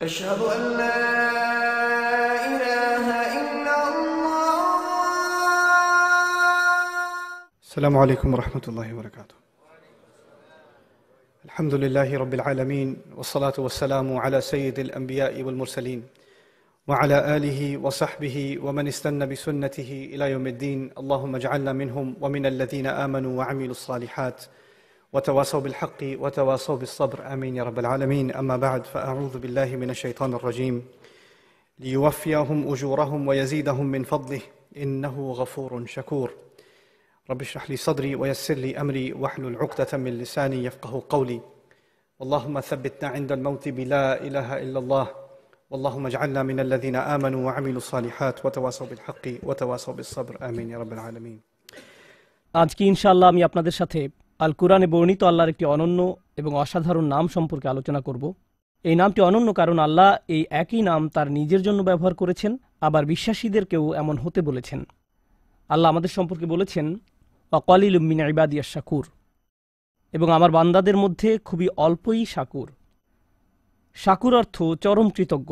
أشهد أن لا إله إلا الله. السلام عليكم ورحمة الله وبركاته. الحمد لله رب العالمين، والصلاة والسلام على سيد الأنبياء والمرسلين وعلى آله وصحبه ومن استنى بسنته إلى يوم الدين. اللهم اجعلنا منهم ومن الذين آمنوا وعملوا الصالحات وتواصوا بالحق وتواصوا بالصبر، آمين يا رب العالمين. أما بعد، فأعوذ بالله من الشيطان الرجيم. ليوفيهم أجورهم ويزيدهم من فضله إنه غفور شكور. رب اشرح لي صدري ويسر لي أمري واحلل عقدة من لساني يفقهوا قولي. اللهم ثبتنا عند الموت بلا إله إلا الله، واللهم اجعلنا من الذين آمنوا وعملوا الصالحات وتواصوا بالحق وتواصوا بالصبر، آمين يا رب العالمين. আজকে ইনশাআল্লাহ আমি আপনাদের সাথে আল কুরআনে বর্ণিত আল্লাহর একটি অনন্য এবং অসাধারণ নাম সম্পর্কে আলোচনা করব। এই নামটি অনন্য কারণ আল্লাহ এই একই নাম তার নিজের জন্য ব্যবহার করেছেন, আবার বিশ্বাসীদেরকেও এমন হতে বলেছেন। আল্লাহ আমাদের সম্পর্কে বলেছেন, ওয়াকালিলুম মিন ইবাদিয়াশ শাকুর, এবং আমার বান্দাদের মধ্যে খুবই অল্পই শাকুর। শাকুর অর্থ চরম কৃতজ্ঞ,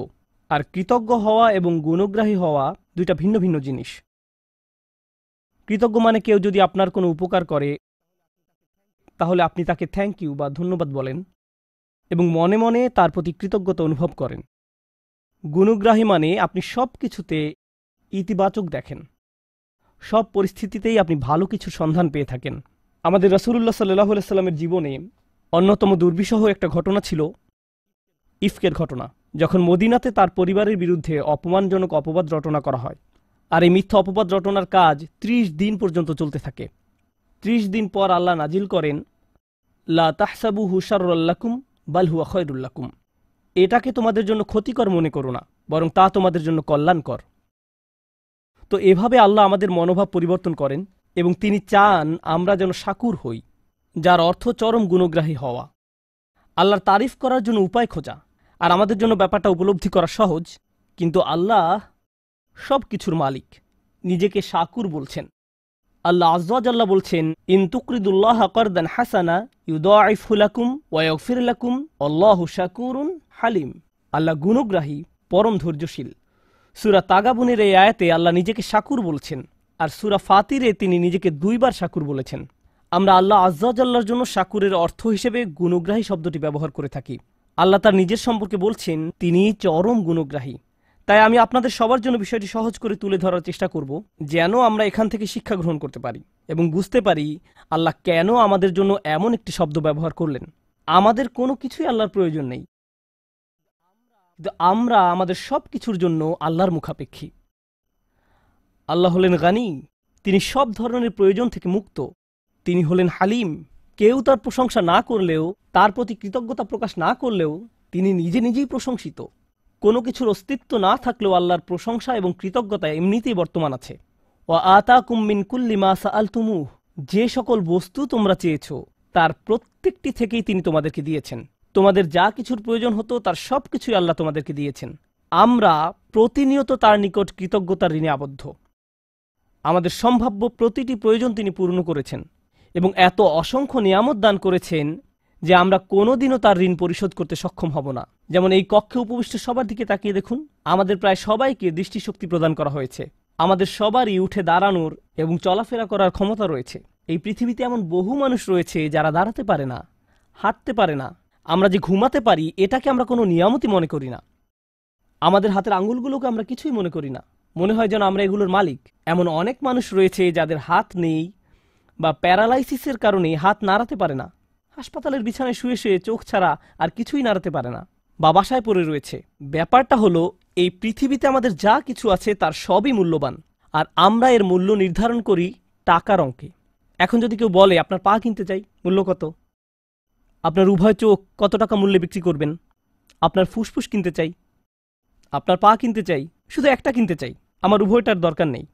আর কৃতজ্ঞ হওয়া এবং গুণগ্রাহী হওয়া দুইটা ভিন্ন ভিন্ন জিনিস। কৃতজ্ঞ মানে কেউ যদি আপনার কোনো উপকার করে তাহলে আপনি তাকে থ্যাংক ইউ বা ধন্যবাদ বলেন এবং মনে মনে তার প্রতি কৃতজ্ঞতা অনুভব করেন। গুণগ্রাহী মানে আপনি সব কিছুতে ইতিবাচক দেখেন, সব পরিস্থিতিতেই আপনি ভালো কিছুর সন্ধান পেয়ে থাকেন। আমাদের রাসূলুল্লাহ সাল্লাল্লাহু আলাইহি সাল্লামের জীবনে অন্যতম দুর্বিষহ একটা ঘটনা ছিল ইফকের ঘটনা, যখন মদিনাতে তার পরিবারের বিরুদ্ধে অপমানজনক অপবাদ রটনা করা হয়। আর এই মিথ্যা অপবাদ রটনার কাজ ৩০ দিন পর্যন্ত চলতে থাকে। ৩০ দিন পর আল্লাহ নাজিল করেন, লা তাহসাবুহু শাররাল লাকুম বাল হুয়া খায়রুল লাকুম, এটাকে তোমাদের জন্য ক্ষতিকর মনে করো না, বরং তা তোমাদের জন্য কল্যাণকর। তো এভাবে আল্লাহ আমাদের মনোভাব পরিবর্তন করেন এবং তিনি চান আমরা যেন শাকুর হই, যার অর্থ চরম গুণগ্রাহী হওয়া, আল্লাহর তারিফ করার জন্য উপায় খোঁজা। আর আমাদের জন্য ব্যাপারটা উপলব্ধি করা সহজ, কিন্তু আল্লাহ সব কিছুর মালিক, নিজেকে শাকুর বলছেন। আল্লাহ আযজা ওয়া জাল্লা বলছেন, ইন তুকরিদুল্লাহ কারদান হাসানা ইউদাইফহু লাকুম ওয়া ইয়াগফির লাকুম আল্লাহু শাকুরুন হালিম। আল্লাহ গুণগ্রাহী, পরম ধৈর্যশীল। সূরা তাগাবুনের এই আয়াতে আল্লাহ নিজেকে শাকুর বলছেন, আর সূরা ফাতিরে তিনি নিজেকে 2 বার শাকুর বলেছেন। আমরা আল্লাহ আযজা ওয়া জাল্লার জন্য শাকুরের অর্থ হিসেবে গুণগ্রাহী শব্দটি ব্যবহার করে থাকি। আল্লাহ তার নিজের সম্পর্কে বলছেন তিনি চরম গুণগ্রাহী। তাই আমি আপনাদের সবার জন্য বিষয়টি সহজ করে তুলে ধরার চেষ্টা করব, যেন আমরা এখান থেকে শিক্ষা গ্রহণ করতে পারি এবং বুঝতে পারি আল্লাহ কেন আমাদের জন্য এমন একটি শব্দ ব্যবহার করলেন। আমাদের কোনো কিছুই আল্লাহর প্রয়োজন নেই, কিন্তু আমরা আমাদের সব কিছুর জন্য আল্লাহর মুখাপেক্ষী। আল্লাহ হলেন গানি, তিনি সব ধরনের প্রয়োজন থেকে মুক্ত। তিনি হলেন হালিম, কেউ তার প্রশংসা না করলেও, তার প্রতি কৃতজ্ঞতা প্রকাশ না করলেও তিনি নিজে নিজেই প্রশংসিত। কোনো কিছুর অস্তিত্ব না থাকলেও আল্লাহর প্রশংসা এবং কৃতজ্ঞতা এমনিতেই বর্তমান আছে। ওয়া আতাকুম মিন কুল্লি মা সাআলতুমুহ, যে সকল বস্তু তোমরা চেয়েছো তার প্রত্যেকটি থেকেই তিনি তোমাদেরকে দিয়েছেন। তোমাদের যা কিছুর প্রয়োজন হতো তার সব কিছুই আল্লাহ তোমাদেরকে দিয়েছেন। আমরা প্রতিনিয়ত তার নিকট কৃতজ্ঞতার ঋণে আবদ্ধ। আমাদের সম্ভাব্য প্রতিটি প্রয়োজন তিনি পূর্ণ করেছেন এবং এত অসংখ্য নিয়ামত দান করেছেন যে আমরা কোনোদিনও তার ঋণ পরিশোধ করতে সক্ষম হব না। যেমন এই কক্ষে উপবিষ্ট সবার দিকে তাকিয়ে দেখুন, আমাদের প্রায় সবাইকে দৃষ্টিশক্তি প্রদান করা হয়েছে। আমাদের সবারই উঠে দাঁড়ানোর এবং চলাফেরা করার ক্ষমতা রয়েছে। এই পৃথিবীতে এমন বহু মানুষ রয়েছে যারা দাঁড়াতে পারে না, হাঁটতে পারে না। আমরা যে ঘুমাতে পারি এটাকে আমরা কোনো নিয়ামতই মনে করি না। আমাদের হাতের আঙুলগুলোকে আমরা কিছুই মনে করি না, মনে হয় যেন আমরা এগুলোর মালিক। এমন অনেক মানুষ রয়েছে যাদের হাত নেই বা প্যারালাইসিসের কারণে হাত নাড়াতে পারে না, হাসপাতালের বিছানায় শুয়ে শুয়ে চোখ ছাড়া আর কিছুই নাড়াতে পারে না, বা বাসায় পড়ে রয়েছে। ব্যাপারটা হলো, এই পৃথিবীতে আমাদের যা কিছু আছে তার সবই মূল্যবান, আর আমরা এর মূল্য নির্ধারণ করি টাকার অঙ্কে। এখন যদি কেউ বলে আপনার পা কিনতে চাই, মূল্য কত? আপনার উভয় চোখ কত টাকা মূল্যে বিক্রি করবেন? আপনার ফুসফুস কিনতে চাই, আপনার পা কিনতে চাই, শুধু একটা কিনতে চাই, আমার উভয়টার দরকার নেই।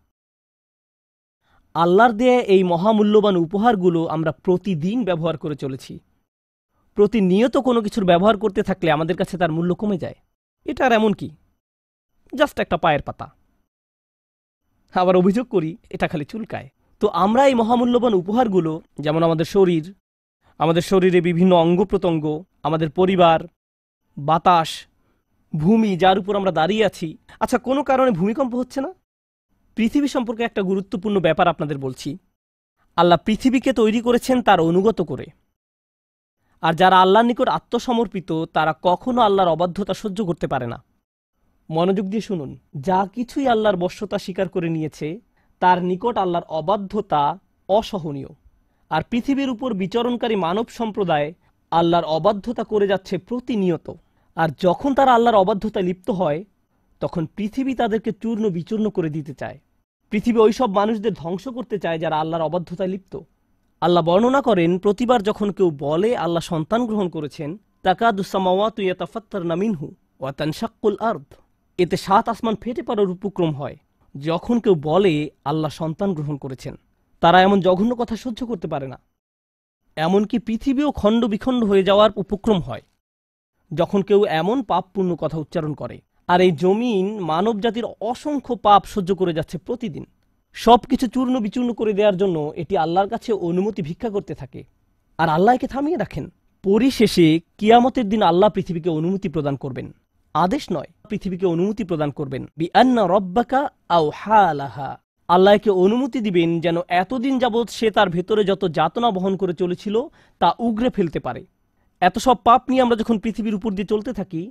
আল্লাহর দেয়া এই মহামূল্যবান উপহারগুলো আমরা প্রতিদিন ব্যবহার করে চলেছি। প্রতিনিয়ত কোনো কিছুর ব্যবহার করতে থাকলে আমাদের কাছে তার মূল্য কমে যায়। এটা আর এমন কি, জাস্ট একটা পায়ের পাতা। আবার অভিযোগ করি এটা খালি চুলকায়। তো আমরা এই মহামূল্যবান উপহারগুলো, যেমন আমাদের শরীর, আমাদের শরীরে বিভিন্ন অঙ্গ প্রত্যঙ্গ, আমাদের পরিবার, বাতাস, ভূমি যার উপর আমরা দাঁড়িয়ে আছি, আচ্ছা কোনো কারণে ভূমিকম্প হচ্ছে না? পৃথিবী সম্পর্কে একটা গুরুত্বপূর্ণ ব্যাপার আপনাদের বলছি। আল্লাহ পৃথিবীকে তৈরি করেছেন তার অনুগত করে। আর যারা আল্লাহর নিকট আত্মসমর্পিত তারা কখনো আল্লাহর অবাধ্যতা সহ্য করতে পারে না। মনোযোগ দিয়ে শুনুন, যা কিছুই আল্লাহর বশ্যতা স্বীকার করে নিয়েছে তার নিকট আল্লাহর অবাধ্যতা অসহনীয়। আর পৃথিবীর উপর বিচরণকারী মানব সম্প্রদায় আল্লাহর অবাধ্যতা করে যাচ্ছে প্রতিনিয়ত। আর যখন তারা আল্লাহর অবাধ্যতায় লিপ্ত হয় তখন পৃথিবী তাদেরকে চূর্ণ বিচূর্ণ করে দিতে চায়। পৃথিবী ওইসব মানুষদের ধ্বংস করতে চায় যারা আল্লাহর অবাধ্যতায় লিপ্ত। আল্লাহ বর্ণনা করেন, প্রতিবার যখন কেউ বলে আল্লাহ সন্তান গ্রহণ করেছেন, তাকাদুস সামাওয়াতু ইয়াতাফাত্তারনা মিনহু ওয়া তানশাক্কুল আরদ, এতে 7 আসমান ফেটে পড়ার উপক্রম হয় যখন কেউ বলে আল্লাহ সন্তান গ্রহণ করেছেন। তারা এমন জঘন্য কথা সহ্য করতে পারে না। এমনকি পৃথিবীও খণ্ড বিখণ্ড হয়ে যাওয়ার উপক্রম হয় যখন কেউ এমন পাপপূর্ণ কথা উচ্চারণ করে। আর এই জমিন মানব জাতির অসংখ্য পাপ সহ্য করে যাচ্ছে প্রতিদিন। সবকিছু চূর্ণ বিচূর্ণ করে দেওয়ার জন্য এটি আল্লাহর কাছে অনুমতি ভিক্ষা করতে থাকে, আর আল্লাহ একে থামিয়ে রাখেন। পরিশেষে কিয়ামতের দিন আল্লাহ পৃথিবীকে অনুমতি প্রদান করবেন, আদেশ নয়, পৃথিবীকে অনুমতি প্রদান করবেন। বিআন্না রব্বাকা আওহা লাহা, আল্লাহ একে অনুমতি দিবেন যেন এতদিন যাবৎ সে তার ভেতরে যত যাতনা বহন করে চলেছিল তা উগরে ফেলতে পারে। এত সব পাপ নিয়ে আমরা যখন পৃথিবীর উপর দিয়ে চলতে থাকি,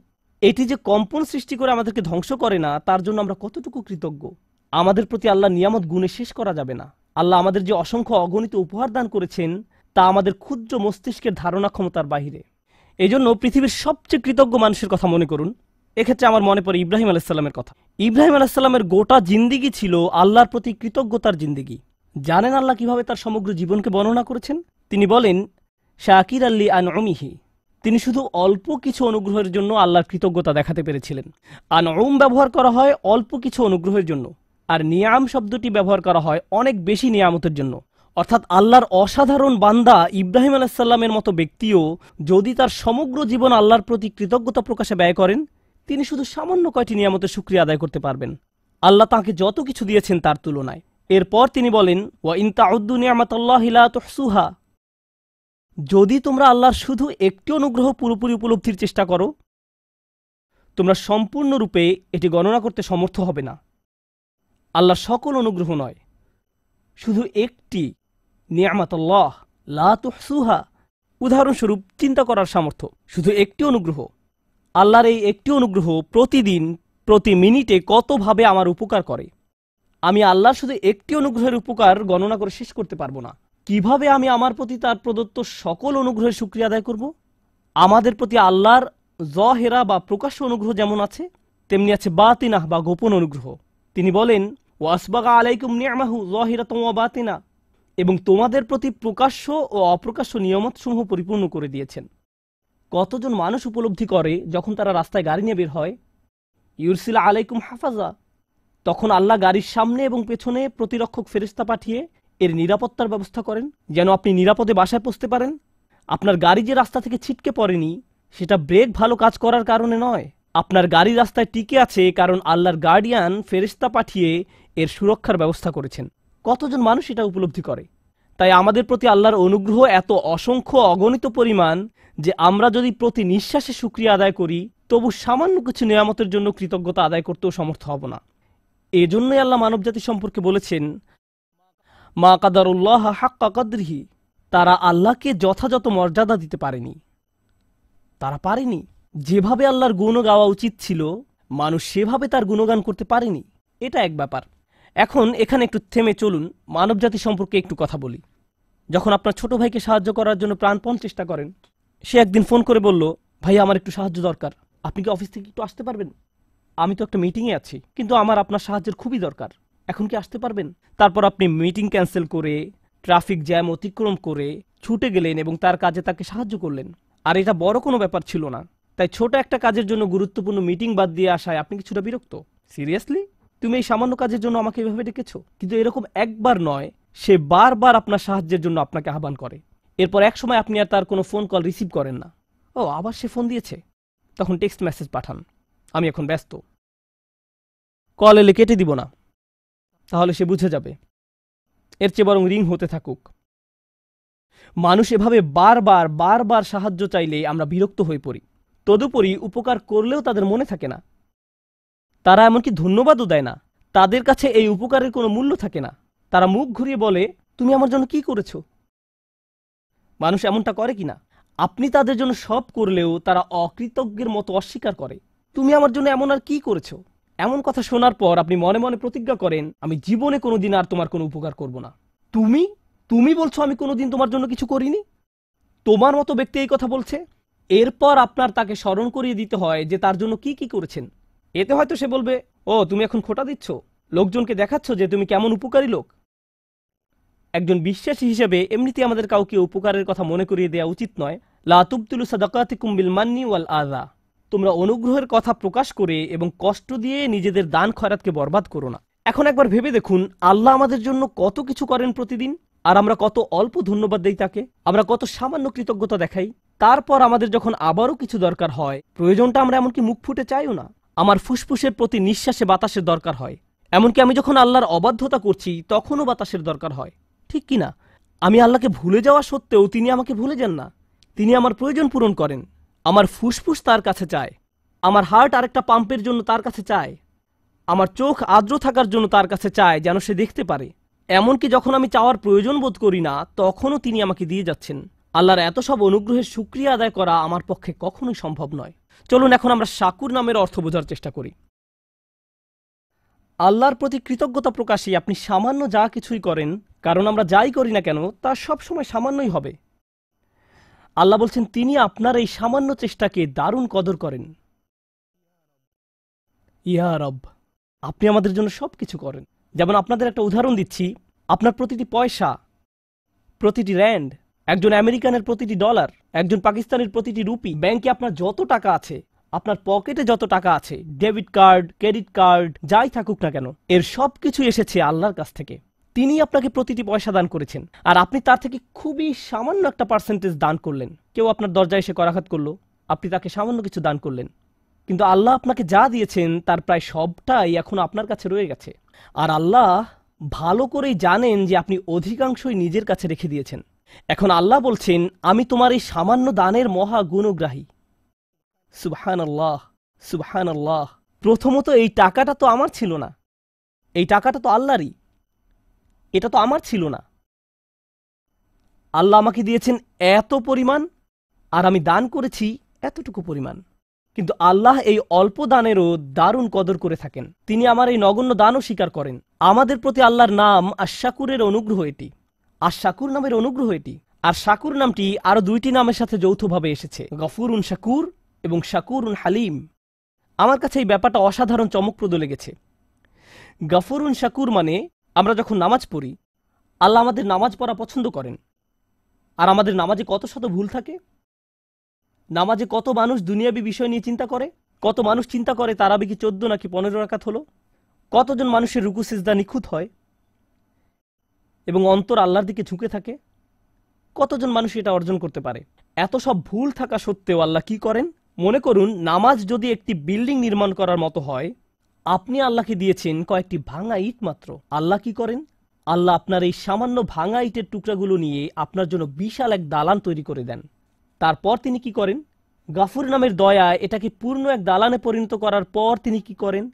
এটি যে কম্পন সৃষ্টি করে আমাদেরকে ধ্বংস করে না তার জন্য আমরা কতটুকু কৃতজ্ঞ। আমাদের প্রতি আল্লাহ নিয়ামত গুণে শেষ করা যাবে না। আল্লাহ আমাদের যে অসংখ্য অগণিত উপহার দান করেছেন তা আমাদের ক্ষুদ্র মস্তিষ্কের ধারণা ক্ষমতার বাহিরে। এই জন্য পৃথিবীর সবচেয়ে কৃতজ্ঞ মানুষের কথা মনে করুন। এক্ষেত্রে আমার মনে পড়ে ইব্রাহিম আলাইসাল্লামের কথা। ইব্রাহিম আলাইসাল্লামের গোটা জিন্দিগি ছিল আল্লাহর প্রতি কৃতজ্ঞতার জিন্দিগি। জানেন আল্লাহ কিভাবে তার সমগ্র জীবনকে বর্ণনা করেছেন? তিনি বলেন, শাকির আল্লি আনউমিহি, তিনি শুধু অল্প কিছু অনুগ্রহের জন্য আল্লাহর কৃতজ্ঞতা দেখাতে পেরেছিলেন। আনউম ব্যবহার করা হয় অল্প কিছু অনুগ্রহের জন্য, আর নিয়াম শব্দটি ব্যবহার করা হয় অনেক বেশি নিয়ামতের জন্য। অর্থাৎ আল্লাহর অসাধারণ বান্দা ইব্রাহিম আলাইসাল্লামের মতো ব্যক্তিও যদি তার সমগ্র জীবন আল্লাহর প্রতি কৃতজ্ঞতা প্রকাশে ব্যয় করেন, তিনি শুধু সামান্য কয়টি নিয়ামতের শুকরিয়া আদায় করতে পারবেন আল্লাহ তাঁকে যত কিছু দিয়েছেন তার তুলনায়। এরপর তিনি বলেন, ওয়া ইন তাউদ্দু নি'মাতাল্লাহি লা তুহসুহা, যদি তোমরা আল্লাহর শুধু একটি অনুগ্রহ পুরোপুরি উপলব্ধির চেষ্টা করো, তোমরা সম্পূর্ণরূপে এটি গণনা করতে সমর্থ হবে না। আল্লাহর সকল অনুগ্রহ নয়, শুধু একটি নি'মাতাল্লাহ লা তুহসুহা, উদাহরণস্বরূপ চিন্তা করার সামর্থ্য, শুধু একটি অনুগ্রহ। আল্লাহর এই একটি অনুগ্রহ প্রতিদিন প্রতি মিনিটে কতভাবে আমার উপকার করে, আমি আল্লাহর শুধু একটি অনুগ্রহের উপকার গণনা করে শেষ করতে পারবো না। কিভাবে আমি আমার প্রতি তার প্রদত্ত সকল অনুগ্রহের শুকরিয়া আদায় করব? আমাদের প্রতি আল্লাহর জহেরা বা প্রকাশ্য অনুগ্রহ যেমন আছে, তেমনি আছে বাতিনাহ বা গোপন অনুগ্রহ। তিনি বলেন, ওয়াসবাগা আলাইকুম নি'মাহু যাহিরাতাও ওয়া বাতিনা, এবং তোমাদের প্রতি প্রকাশ্য ও অপ্রকাশ্য নিয়ামতসমূহ পরিপূর্ণ করে দিয়েছেন। কতজন মানুষ উপলব্ধি করে যখন তারা রাস্তায় গাড়ি নিয়ে বের হয়, ইউরসিলা আলাইকুম হাফাজা, তখন আল্লাহ গাড়ির সামনে এবং পেছনে প্রতিরক্ষক ফেরেশতা পাঠিয়ে এর নিরাপত্তার ব্যবস্থা করেন যেন আপনি নিরাপদে বাসায় পৌঁছতে পারেন। আপনার গাড়ি যে রাস্তা থেকে ছিটকে পড়েনি সেটা ব্রেক ভালো কাজ করার কারণে নয়, আপনার গাড়ি রাস্তায় টিকে আছে কারণ আল্লাহর গার্ডিয়ান ফেরেশতা পাঠিয়ে এর সুরক্ষার ব্যবস্থা করেছেন। কতজন মানুষ এটা উপলব্ধি করে? তাই আমাদের প্রতি আল্লাহর অনুগ্রহ এত অসংখ্য অগণিত পরিমাণ যে আমরা যদি প্রতি নিঃশ্বাসে শুকরিয়া আদায় করি তবু সামান্য কিছু নিয়ামতের জন্য কৃতজ্ঞতা আদায় করতেও সমর্থ হব না। এজন্যই আল্লাহ মানবজাতি সম্পর্কে বলেছেন, মা কাদারুল্লাহ হাক্কা কদরিহি, তারা আল্লাহকে যথাযথ মর্যাদা দিতে পারেনি। তারা পারেনি। যেভাবে আল্লাহর গুণ গাওয়া উচিত ছিল মানুষ সেভাবে তার গুণগান করতে পারেনি। এটা এক ব্যাপার। এখন এখানে একটু থেমে চলুন, মানবজাতি সম্পর্কে একটু কথা বলি। যখন আপনার ছোট ভাইকে সাহায্য করার জন্য প্রাণপণ চেষ্টা করেন, সে একদিন ফোন করে বলল, ভাই আমার একটু সাহায্য দরকার, আপনি কি অফিস থেকে একটু আসতে পারবেন? আমি তো একটা মিটিংয়ে আছি, কিন্তু আমার আপনার সাহায্যের খুবই দরকার, এখন কি আসতে পারবেন? তারপর আপনি মিটিং ক্যান্সেল করে ট্রাফিক জ্যাম অতিক্রম করে ছুটে গেলেন এবং তার কাজে তাকে সাহায্য করলেন। আর এটা বড় কোনো ব্যাপার ছিল না, তাই ছোট একটা কাজের জন্য গুরুত্বপূর্ণ মিটিং বাদ দিয়ে আসায় আপনি কিছুটা বিরক্ত। সিরিয়াসলি, তুমি এই সামান্য কাজের জন্য আমাকে এভাবে ডেকেছো? কিন্তু এরকম একবার নয়, সে বারবার আপনার সাহায্যের জন্য আপনাকে আহ্বান করে। এরপর এক সময় আপনি আর তার কোনো ফোন কল রিসিভ করেন না। ও আবার সে ফোন দিয়েছে, তখন টেক্সট মেসেজ পাঠান, আমি এখন ব্যস্ত, কল এলে কেটে দিব না, তাহলে সে বুঝে যাবে। এর চেয়ে বরং রিং হতে থাকুক। মানুষ এভাবে বারবার বারবার সাহায্য চাইলে আমরা বিরক্ত হয়ে পড়ি। তদুপরি উপকার করলেও তাদের মনে থাকে না, তারা এমনকি ধন্যবাদও দেয় না। তাদের কাছে এই উপকারের কোনো মূল্য থাকে না। তারা মুখ ঘুরিয়ে বলে, তুমি আমার জন্য কি করেছো? মানুষ এমনটা করে কিনা? আপনি তাদের জন্য সব করলেও তারা অকৃতজ্ঞের মতো অস্বীকার করে। তুমি আমার জন্য এমন আর কি করেছো? এমন কথা শোনার পর আপনি মনে মনে প্রতিজ্ঞা করেন, আমি জীবনে কোনোদিন আর তোমার কোনো উপকার করব না। তুমি তুমি বলছো আমি কোনোদিন তোমার জন্য কিছু করিনি? তোমার মতো ব্যক্তি এই কথা বলছে। এরপর আপনার তাকে স্মরণ করিয়ে দিতে হয় যে তার জন্য কি কি করেছেন। এতে হয়তো সে বলবে, ও তুমি এখন খোঁটা দিচ্ছ, লোকজনকে দেখাচ্ছ যে তুমি কেমন উপকারী লোক। একজন বিশ্বাসী হিসেবে এমনিতে আমাদের কাউকে উপকারের কথা মনে করিয়ে দেওয়া উচিত নয়। লা তুবতিলু সাদাকাতিকুম বিল মান্নি ওয়াল আযা। তোমরা অনুগ্রহের কথা প্রকাশ করে এবং কষ্ট দিয়ে নিজেদের দান খয়রাতকে বরবাদ করো না। এখন একবার ভেবে দেখুন, আল্লাহ আমাদের জন্য কত কিছু করেন প্রতিদিন, আর আমরা কত অল্প ধন্যবাদ দেই তাকে। আমরা কত সামান্য কৃতজ্ঞতা দেখাই। তারপর আমাদের যখন আবারও কিছু দরকার হয়, প্রয়োজনটা আমরা এমনকি মুখ ফুটে চাইও না। আমার ফুসফুসের প্রতি নিঃশ্বাসে বাতাসের দরকার হয়। এমনকি আমি যখন আল্লাহর অবাধ্যতা করছি তখনও বাতাসের দরকার হয়, ঠিক কিনা? আমি আল্লাহকে ভুলে যাওয়া সত্ত্বেও তিনি আমাকে ভুলে যান না। তিনি আমার প্রয়োজন পূরণ করেন। আমার ফুসফুস তার কাছে চায়, আমার হার্ট আরেকটা পাম্পের জন্য তার কাছে চায়, আমার চোখ আর্দ্র থাকার জন্য তার কাছে চায় যেন সে দেখতে পারে। এমনকি যখন আমি চাওয়ার প্রয়োজন বোধ করি না তখনও তিনি আমাকে দিয়ে যাচ্ছেন। আল্লাহর এত সব অনুগ্রহের শুকরিয়া আদায় করা আমার পক্ষে কখনোই সম্ভব নয়। চলুন এখন আমরা শাকুর নামের অর্থ বোঝার চেষ্টা করি। আল্লাহর প্রতি কৃতজ্ঞতা প্রকাশে আপনি সামান্য যা কিছুই করেন, কারণ আমরা যাই করি না কেন তা সবসময় সামান্যই হবে। আল্লাহ বলছেন তিনি আপনার এই সামান্য চেষ্টাকে দারুণ কদর করেন। ইয়া রব, আপনি আমাদের জন্য সব কিছু করেন। যেমন আপনাদের একটা উদাহরণ দিচ্ছি, আপনার প্রতিটি পয়সা, প্রতিটি র্যান্ড, একজন আমেরিকানের প্রতিটি ডলার, একজন পাকিস্তানের প্রতিটি রুপি, ব্যাংকে আপনার যত টাকা আছে, আপনার পকেটে যত টাকা আছে, ডেবিট কার্ড, ক্রেডিট কার্ড, যাই থাকুক না কেন, এর সব কিছু এসেছে আল্লাহর কাছ থেকে। তিনি আপনাকে প্রতিটি পয়সা দান করেছেন, আর আপনি তার থেকে খুবই সামান্য একটা পার্সেন্টেজ দান করলেন। কেউ আপনার দরজায় এসে করাঘাত করলো, আপনি তাকে সামান্য কিছু দান করলেন, কিন্তু আল্লাহ আপনাকে যা দিয়েছেন তার প্রায় সবটাই এখন আপনার কাছে রয়ে গেছে। আর আল্লাহ ভালো করেই জানেন যে আপনি অধিকাংশই নিজের কাছে রেখে দিয়েছেন। এখন আল্লাহ বলছেন, আমি তোমার এই সামান্য দানের মহা গুণগ্রাহী। সুবহানাল্লাহ, সুবহানাল্লাহ। প্রথমত এই টাকাটা তো আমার ছিল না, এই টাকাটা তো আল্লাহরই, এটা তো আমার ছিল না। আল্লাহ আমাকে দিয়েছেন এত পরিমাণ, আর আমি দান করেছি এতটুকু পরিমাণ। কিন্তু আল্লাহ এই অল্প দানেরও দারুণ কদর করে থাকেন। তিনি আমার এই নগণ্য দানও স্বীকার করেন। আমাদের প্রতি আল্লাহর নাম আশ-শাকুরের অনুগ্রহ এটি, আশ-শাকুর নামের অনুগ্রহ এটি। আর শাকুর নামটি আরো দুইটি নামের সাথে যৌথভাবে এসেছে, গফুরুন শাকুর এবং শাকুরুন হালিম। আমার কাছে এই ব্যাপারটা অসাধারণ চমকপ্রদ লেগেছে। গফুরুন শাকুর মানে আমরা যখন নামাজ পড়ি, আল্লাহ আমাদের নামাজ পড়া পছন্দ করেন। আর আমাদের নামাজে কত শত ভুল থাকে। নামাজে কত মানুষ দুনিয়াবী বিষয় নিয়ে চিন্তা করে, কত মানুষ চিন্তা করে তারাবি কি 14 নাকি 15 রাকাত হলো, কতজন মানুষের রুকু সিজদা নিখুঁত হয় এবং অন্তর আল্লাহর দিকে ঝুঁকে থাকে, কতজন মানুষ এটা অর্জন করতে পারে। এত সব ভুল থাকা সত্ত্বেও আল্লাহ কি করেন? মনে করুন নামাজ যদি একটি বিল্ডিং নির্মাণ করার মতো হয়, আপনি আল্লাহকে দিয়েছেন কয়েকটি ভাঙা ইট মাত্র। আল্লাহ কি করেন? আল্লাহ আপনার এই সামান্য ভাঙা ইটের টুকরাগুলো নিয়ে আপনার জন্য বিশাল এক দালান তৈরি করে দেন। তারপর তিনি কি করেন? গাফুর নামের দয়ায় এটাকে পূর্ণ এক দালানে পরিণত করার পর তিনি কি করেন?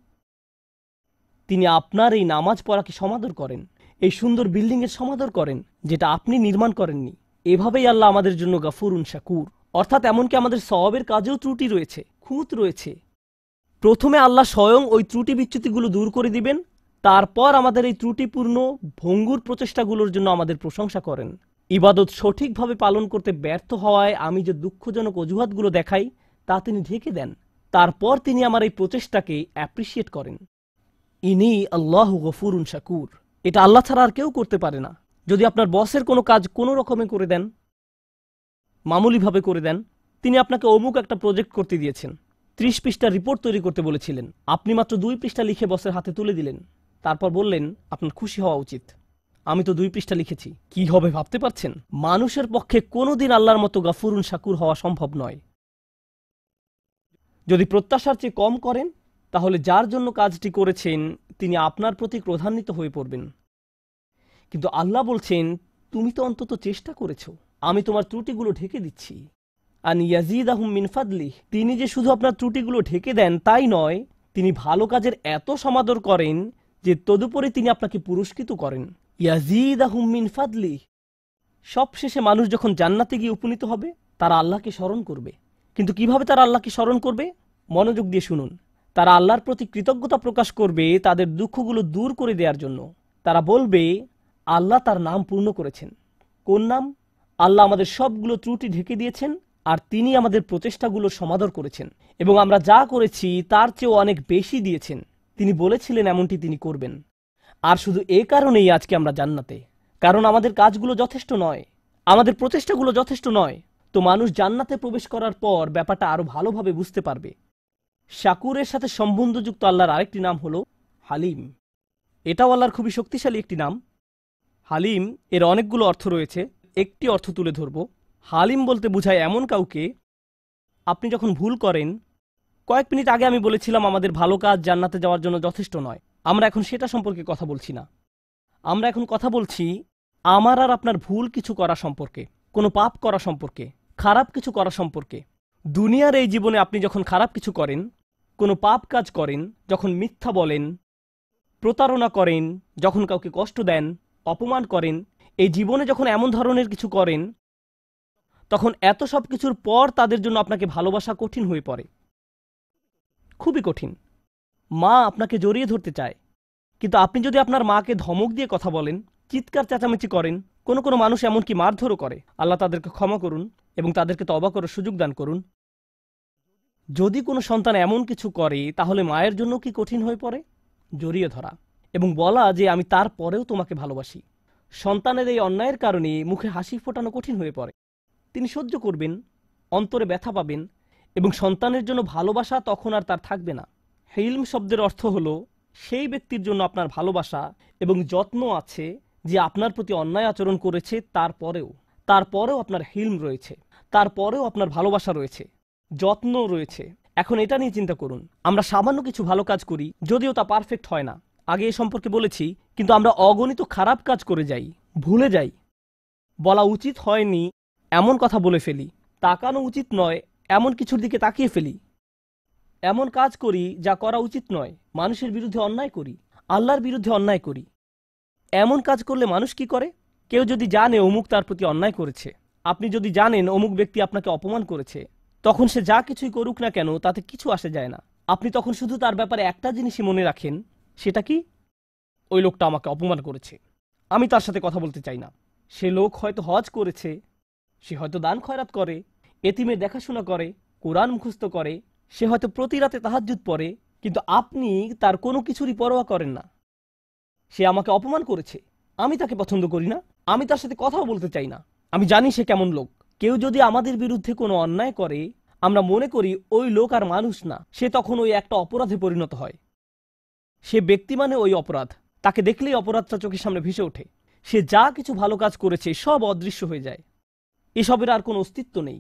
তিনি আপনার এই নামাজ পড়াকে সমাদর করেন, এই সুন্দর বিল্ডিংয়ের সমাদর করেন যেটা আপনি নির্মাণ করেননি। এভাবেই আল্লাহ আমাদের জন্য গাফুরুন শাকুর, অর্থাৎ এমনকি আমাদের সওয়াবের কাজেও ত্রুটি রয়েছে, খুঁত রয়েছে। প্রথমে আল্লাহ স্বয়ং ওই ত্রুটি বিচ্যুতিগুলো দূর করে দিবেন, তারপর আমাদের এই ত্রুটিপূর্ণ ভঙ্গুর প্রচেষ্টাগুলোর জন্য আমাদের প্রশংসা করেন। ইবাদত সঠিকভাবে পালন করতে ব্যর্থ হওয়ায় আমি যে দুঃখজনক অজুহাতগুলো দেখাই তা তিনি ঢেকে দেন। তারপর তিনি আমার এই প্রচেষ্টাকে অ্যাপ্রিসিয়েট করেন। ইনি আল্লাহু গফুরুন শাকুর। এটা আল্লাহ ছাড়া আর কেউ করতে পারে না। যদি আপনার বসের কোনো কাজ কোনো রকমে করে দেন, মামুলিভাবে করে দেন, তিনি আপনাকে অমুক একটা প্রজেক্ট করতে দিয়েছেন, 30 পৃষ্ঠার রিপোর্ট তৈরি করতে বলেছিলেন, আপনি মাত্র 2 পৃষ্ঠা লিখে বসের হাতে তুলে দিলেন, তারপর বললেন আপনার খুশি হওয়া উচিত, আমি তো 2 পৃষ্ঠা লিখেছি। কি হবে ভাবতে পারছেন? মানুষের পক্ষে কোনোদিন আল্লাহর মতো গাফুরুন শাকুর হওয়া সম্ভব নয়। যদি প্রত্যাশার চেয়ে কম করেন, তাহলে যার জন্য কাজটি করেছেন তিনি আপনার প্রতি ক্রোধান্বিত হয়ে পড়বেন। কিন্তু আল্লাহ বলছেন তুমি তো অন্তত চেষ্টা করেছো, আমি তোমার ত্রুটিগুলো ঢেকে দিচ্ছি। আন ইয়াজিদাহুম মিন ফাদলিহ, তিনি যে শুধু আপনার ত্রুটিগুলো ঢেকে দেন তাই নয়, তিনি ভালো কাজের এত সমাদর করেন যে তদুপরি তিনি আপনাকে পুরস্কৃত করেন। ইয়াজিদাহুম মিন ফাদলিহ। সবশেষে মানুষ যখন জান্নাতে গিয়ে উপনীত হবে তারা আল্লাহকে স্মরণ করবে। কিন্তু কিভাবে তারা আল্লাহকে স্মরণ করবে? মনোযোগ দিয়ে শুনুন। তারা আল্লাহর প্রতি কৃতজ্ঞতা প্রকাশ করবে তাদের দুঃখগুলো দূর করে দেওয়ার জন্য। তারা বলবে আল্লাহ তার নাম পূর্ণ করেছেন। কোন নাম? আল্লাহ আমাদের সবগুলো ত্রুটি ঢেকে দিয়েছেন আর তিনি আমাদের প্রচেষ্টাগুলো সমাদর করেছেন এবং আমরা যা করেছি তার চেয়েও অনেক বেশি দিয়েছেন। তিনি বলেছিলেন এমনটি তিনি করবেন। আর শুধু এ কারণেই আজকে আমরা জান্নাতে, কারণ আমাদের কাজগুলো যথেষ্ট নয়, আমাদের প্রচেষ্টাগুলো যথেষ্ট নয়। তো মানুষ জান্নাতে প্রবেশ করার পর ব্যাপারটা আরো ভালোভাবে বুঝতে পারবে। শাকুরের সাথে সম্বন্ধযুক্ত আল্লাহর আরেকটি নাম হলো হালিম। এটাও আল্লাহর খুবই শক্তিশালী একটি নাম। হালিম এর অনেকগুলো অর্থ রয়েছে, একটি অর্থ তুলে ধরব। হালিম বলতে বোঝায় এমন কাউকে, আপনি যখন ভুল করেন, কয়েক মিনিট আগে আমি বলেছিলাম আমাদের ভালো কাজ জান্নাতে যাওয়ার জন্য যথেষ্ট নয়, আমরা এখন সেটা সম্পর্কে কথা বলছি না। আমরা এখন কথা বলছি আমার আর আপনার ভুল কিছু করা সম্পর্কে, কোনো পাপ করা সম্পর্কে, খারাপ কিছু করা সম্পর্কে। দুনিয়ার এই জীবনে আপনি যখন খারাপ কিছু করেন, কোনো পাপ কাজ করেন, যখন মিথ্যা বলেন, প্রতারণা করেন, যখন কাউকে কষ্ট দেন, অপমান করেন, এই জীবনে যখন এমন ধরনের কিছু করেন, তখন এত সব কিছুর পর তাদের জন্য আপনাকে ভালোবাসা কঠিন হয়ে পড়ে, খুবই কঠিন। মা আপনাকে জড়িয়ে ধরতে চায়, কিন্তু আপনি যদি আপনার মাকে ধমক দিয়ে কথা বলেন, চিৎকার চেঁচামেচি করেন, কোনো কোনো মানুষ এমনকি মারধরও করে, আল্লাহ তাদেরকে ক্ষমা করুন এবং তাদেরকে তওবা করার সুযোগ দান করুন। যদি কোনো সন্তান এমন কিছু করে তাহলে মায়ের জন্য কি কঠিন হয়ে পড়ে? জড়িয়ে ধরা এবং বলা যে আমি তার পরেও তোমাকে ভালোবাসি। সন্তানের এই অন্যায়ের কারণে মুখে হাসি ফোটানো কঠিন হয়ে পড়ে। তিনি সহ্য করবেন, অন্তরে ব্যথা পাবেন এবং সন্তানের জন্য ভালোবাসা তখন আর তার থাকবে না। হিলম শব্দের অর্থ হলো সেই ব্যক্তির জন্য আপনার ভালোবাসা এবং যত্ন আছে যে আপনার প্রতি অন্যায় আচরণ করেছে, তারপরেও আপনার হিলম রয়েছে, তারপরেও আপনার ভালোবাসা রয়েছে, যত্ন রয়েছে। এখন এটা নিয়ে চিন্তা করুন, আমরা সামান্য কিছু ভালো কাজ করি, যদিও তা পারফেক্ট হয় না, আগে এ সম্পর্কে বলেছি, কিন্তু আমরা অগণিত খারাপ কাজ করে যাই, ভুলে যাই, বলা উচিত হয়নি এমন কথা বলে ফেলি, তাকানো উচিত নয় এমন কিছুর দিকে তাকিয়ে ফেলি, এমন কাজ করি যা করা উচিত নয়, মানুষের বিরুদ্ধে অন্যায় করি, আল্লাহর বিরুদ্ধে অন্যায় করি। এমন কাজ করলে মানুষ কি করে? কেউ যদি জানে অমুক তার প্রতি অন্যায় করেছে, আপনি যদি জানেন অমুক ব্যক্তি আপনাকে অপমান করেছে, তখন সে যা কিছুই করুক না কেন তাতে কিছু আসে যায় না। আপনি তখন শুধু তার ব্যাপারে একটা জিনিসই মনে রাখেন, সেটা কি? ওই লোকটা আমাকে অপমান করেছে, আমি তার সাথে কথা বলতে চাই না। সে লোক হয়তো হজ করেছে, সে হয়তো দান খয়রাত করে, এতিমের দেখাশোনা করে, কোরআন মুখস্থ করে, সে হয়তো প্রতি রাতে তাহাজ্জুদ পড়ে, কিন্তু আপনি তার কোনো কিছুরই পরোয়া করেন না। সে আমাকে অপমান করেছে, আমি তাকে পছন্দ করি না, আমি তার সাথে কথাও বলতে চাই না, আমি জানি সে কেমন লোক। কেউ যদি আমাদের বিরুদ্ধে কোনো অন্যায় করে, আমরা মনে করি ওই লোক আর মানুষ না, সে তখন ওই একটা অপরাধে পরিণত হয়। সে ব্যক্তি মানে ওই অপরাধ, তাকে দেখলেই অপরাধটা চোখের সামনে ভেসে ওঠে। সে যা কিছু ভালো কাজ করেছে সব অদৃশ্য হয়ে যায়, এসবের আর কোনো অস্তিত্ব নেই।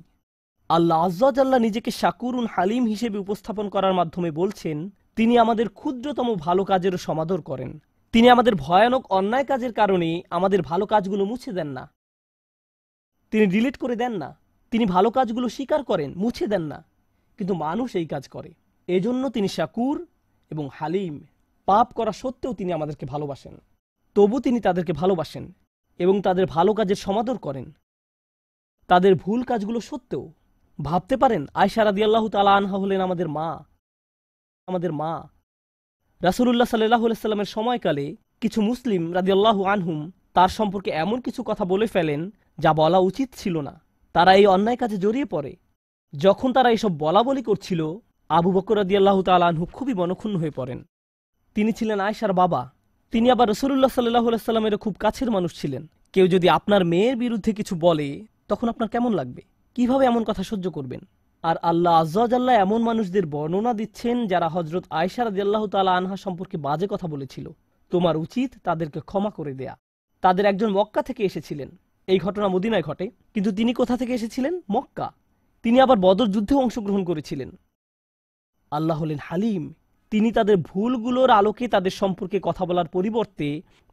আল্লাহ আজ্জা ওয়া জাল্লা নিজেকে শাকুরুন হালিম হিসেবে উপস্থাপন করার মাধ্যমে বলছেন তিনি আমাদের ক্ষুদ্রতম ভালো কাজেরও সমাদর করেন। তিনি আমাদের ভয়ানক অন্যায় কাজের কারণে আমাদের ভালো কাজগুলো মুছে দেন না, তিনি ডিলিট করে দেন না। তিনি ভালো কাজগুলো স্বীকার করেন, মুছে দেন না, কিন্তু মানুষ এই কাজ করে। এজন্য তিনি শাকুর এবং হালিম। পাপ করা সত্ত্বেও তিনি আমাদেরকে ভালোবাসেন, তবু তিনি তাদেরকে ভালোবাসেন এবং তাদের ভালো কাজের সমাদর করেন, তাদের ভুল কাজগুলো সত্ত্বেও। ভাবতে পারেন আয়েশা রাদিয়াল্লাহু তাআলা আনহা হলেন আমাদের মা। রাসূলুল্লাহ সাল্লাল্লাহু আলাইহি সাল্লামের সময়কালে কিছু মুসলিম রাদিয়াল্লাহু আনহুম তার সম্পর্কে এমন কিছু কথা বলে ফেলেন যা বলা উচিত ছিল না। তারা এই অন্যায় কাজে জড়িয়ে পড়ে। যখন তারা এসব বলা বলি করছিল, আবু বকর রাদিয়াল্লাহু তাআলা আনহু খুবই মনক্ষুণ্ণ হয়ে পড়েন। তিনি ছিলেন আয়েশার বাবা, তিনি আবার রাসূলুল্লাহ সাল্লাল্লাহু আলাইহি সাল্লামের খুব কাছের মানুষ ছিলেন। কেউ যদি আপনার মেয়ের বিরুদ্ধে কিছু বলে তখন আপনার কেমন লাগবে? কিভাবে এমন কথা সহ্য করবেন? আর আল্লাহ আজ্জা ওয়া জাল্লা এমন মানুষদের বর্ণনা দিচ্ছেন যারা হযরত আয়েশা রাদিয়াল্লাহু তাআলা আনহা সম্পর্কে বাজে কথা বলেছিল। তোমার উচিত তাদেরকে ক্ষমা করে দেয়া। তাদের একজন মক্কা থেকে এসেছিলেন, এই ঘটনা মদিনায় ঘটে, কিন্তু তিনি কোথা থেকে এসেছিলেন? মক্কা। তিনি আবার বদর যুদ্ধেও অংশগ্রহণ করেছিলেন। আল্লাহ হলেন হালিম। তিনি তাদের ভুলগুলোর আলোকে তাদের সম্পর্কে কথা বলার পরিবর্তে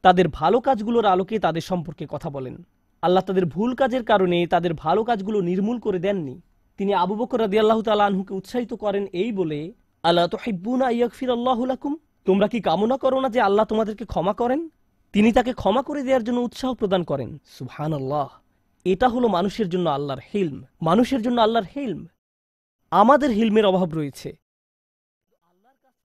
তাদের ভালো কাজগুলোর আলোকে তাদের সম্পর্কে কথা বলেন। আল্লাহ তাদের ভুল কাজের কারণে তাদের ভালো কাজগুলো নির্মূল করে দেননি, তিনি আবু বকর রাদিয়াল্লাহু তাআলা আনহুকে উৎসাহিত করেন এই বলে, আলা তুহিব্বুনা আইয়াগফিরাল্লাহু লাকুম, তোমরা কি কামনা করো না যে আল্লাহ তোমাদেরকে ক্ষমা করেন? তিনি তাকে ক্ষমা করে দেওয়ার জন্য উৎসাহ প্রদান করেন। সুবহানাল্লাহ। এটা হলো মানুষের জন্য আল্লাহর হিলম, মানুষের জন্য আল্লাহর হিলম। আমাদের হিলমের অভাব রয়েছে,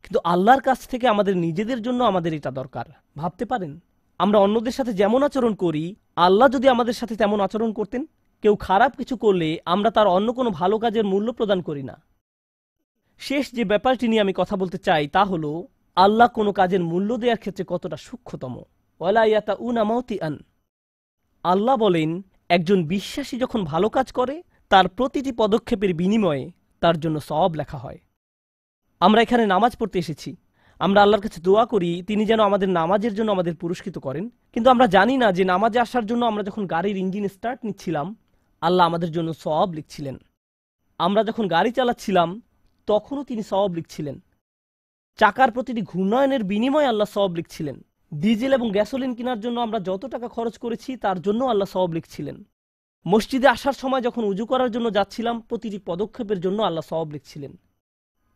কিন্তু আল্লাহর কাছ থেকে আমাদের নিজেদের জন্য আমাদের এটা দরকার। ভাবতে পারেন, আমরা অন্যদের সাথে যেমন আচরণ করি, আল্লাহ যদি আমাদের সাথে তেমন আচরণ করতেন। কেউ খারাপ কিছু করলে আমরা তার অন্য কোনো ভালো কাজের মূল্য প্রদান করি না। শেষ যে ব্যাপারটি নিয়ে আমি কথা বলতে চাই তা হলো, আল্লাহ কোনো কাজের মূল্য দেওয়ার ক্ষেত্রে কতটা সূক্ষ্মতম। ওয়ালা ইয়াতাউনা মাউতিআন, আল্লাহ বলেন একজন বিশ্বাসী যখন ভালো কাজ করে তার প্রতিটি পদক্ষেপের বিনিময়ে তার জন্য সওয়াব লেখা হয়। আমরা এখানে নামাজ পড়তে এসেছি, আমরা আল্লাহর কাছে দোয়া করি তিনি যেন আমাদের নামাজের জন্য আমাদের পুরস্কৃত করেন। কিন্তু আমরা জানি না যে নামাজে আসার জন্য আমরা যখন গাড়ির ইঞ্জিন স্টার্ট নিচ্ছিলাম, আল্লাহ আমাদের জন্য সওয়াব লিখছিলেন। আমরা যখন গাড়ি চালাচ্ছিলাম তখনও তিনি সওয়াব লিখছিলেন। চাকার প্রতিটি ঘূর্ণায়নের বিনিময়ে আল্লাহ সওয়াব লিখছিলেন। ডিজেল এবং গ্যাসোলিন কেনার জন্য আমরা যত টাকা খরচ করেছি তার জন্য আল্লাহ সওয়াব লিখছিলেন। মসজিদে আসার সময় যখন উজু করার জন্য যাচ্ছিলাম প্রতিটি পদক্ষেপের জন্য আল্লাহ সওয়াব লিখছিলেন।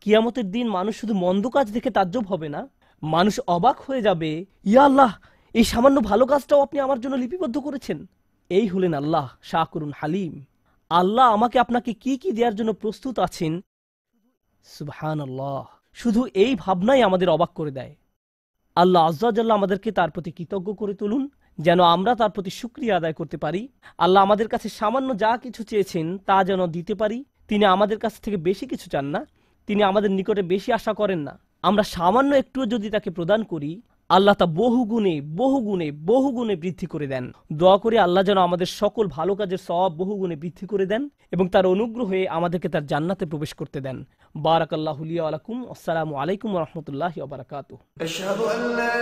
কিয়ামতের দিন মানুষ শুধু মন্দ কাজ দেখে তাজ্জব হবে না, মানুষ অবাক হয়ে যাবে, ইয়া আল্লাহ, এই সামান্য ভালো কাজটাও আপনি আমার জন্য লিপিবদ্ধ করেছেন। এই হলেন আল্লাহ শাকুরুন হালিম। আল্লাহ আমাকে আপনাকে কি কি দেওয়ার জন্য প্রস্তুত আছেন। সুবহানাল্লাহ। শুধু এই ভাবনাই আমাদের অবাক করে দেয়। আল্লাহ আজ্জা ওয়া জাল্লা আমাদেরকে তার প্রতি কৃতজ্ঞ করে তুলুন, যেন আমরা তার প্রতি শুকরিয়া আদায় করতে পারি। আল্লাহ আমাদের কাছে সামান্য যা কিছু চেয়েছেন তা যেন দিতে পারি। তিনি আমাদের কাছ থেকে বেশি কিছু চান না, তিনি আমাদের নিকটে বেশি আশা করেন না। আমরা সামান্য একটুও যদি তাকে প্রদান করি, আল্লাহ তা বহুগুণে বহুগুণে বহুগুণে বৃদ্ধি করে দেন। দোয়া করি আল্লাহ যেন আমাদের সকল ভালো কাজের সওয়াব বহুগুণে বৃদ্ধি করে দেন এবং তার অনুগ্রহে আমাদেরকে তার জান্নাতে প্রবেশ করতে দেন। বারাকাল্লাহু লিয়া ওয়া লাকুম। আসসালামু আলাইকুম ওয়া রাহমাতুল্লাহি ওয়া বারাকাতুহু। أشهد أن لا